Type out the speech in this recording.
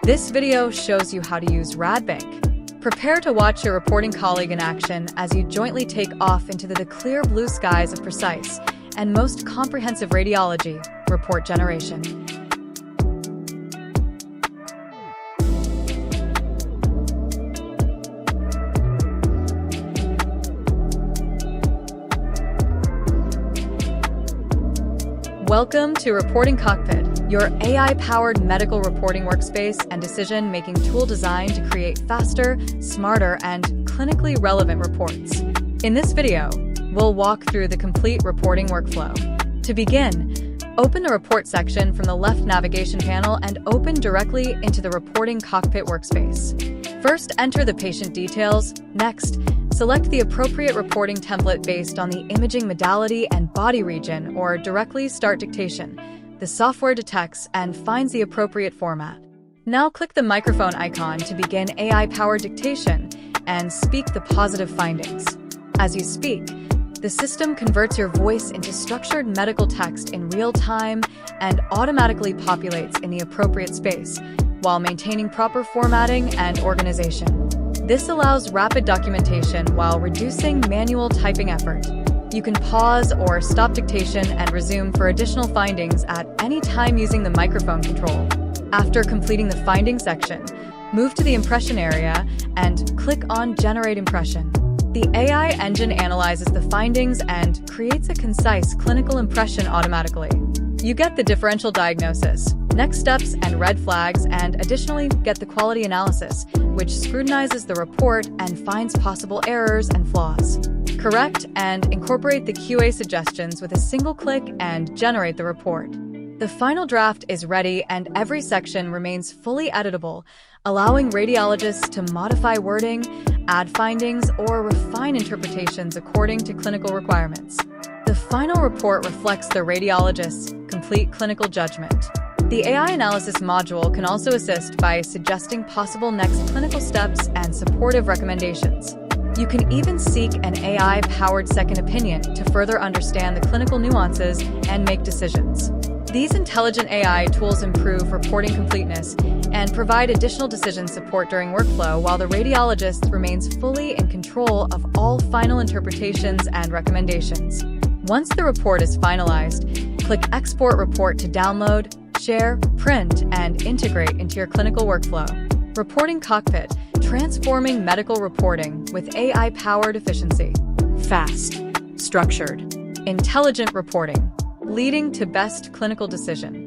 This video shows you how to use Radbank. Prepare to watch your reporting colleague in action as you jointly take off into the clear blue skies of precise and most comprehensive radiology report generation. Welcome to Reporting Cockpit, your AI-powered medical reporting workspace and decision-making tool designed to create faster, smarter, and clinically relevant reports. In this video, we'll walk through the complete reporting workflow. To begin, open the Report section from the left navigation panel and open directly into the Reporting Cockpit workspace. First, enter the patient details. Next, select the appropriate reporting template based on the imaging modality and body region, or directly start dictation. The software detects and finds the appropriate format. Now click the microphone icon to begin AI-powered dictation and speak the positive findings. As you speak, the system converts your voice into structured medical text in real time and automatically populates in the appropriate space, while maintaining proper formatting and organization. This allows rapid documentation while reducing manual typing effort. You can pause or stop dictation and resume for additional findings at any time using the microphone control. After completing the finding section, move to the impression area and click on Generate Impression. The AI engine analyzes the findings and creates a concise clinical impression automatically. You get the differential diagnosis, next steps and red flags, and additionally get the quality analysis, which scrutinizes the report and finds possible errors and flaws. Correct and incorporate the QA suggestions with a single click and generate the report. The final draft is ready and every section remains fully editable, allowing radiologists to modify wording, add findings, or refine interpretations according to clinical requirements. The final report reflects the radiologist's complete clinical judgment. The AI analysis module can also assist by suggesting possible next clinical steps and supportive recommendations. You can even seek an AI-powered second opinion to further understand the clinical nuances and make decisions. These intelligent AI tools improve reporting completeness and provide additional decision support during workflow, while the radiologist remains fully in control of all final interpretations and recommendations. Once the report is finalized, click Export Report to download, share, print, and integrate into your clinical workflow. Reporting Cockpit, transforming medical reporting with AI-powered efficiency. Fast, structured, intelligent reporting, leading to best clinical decision.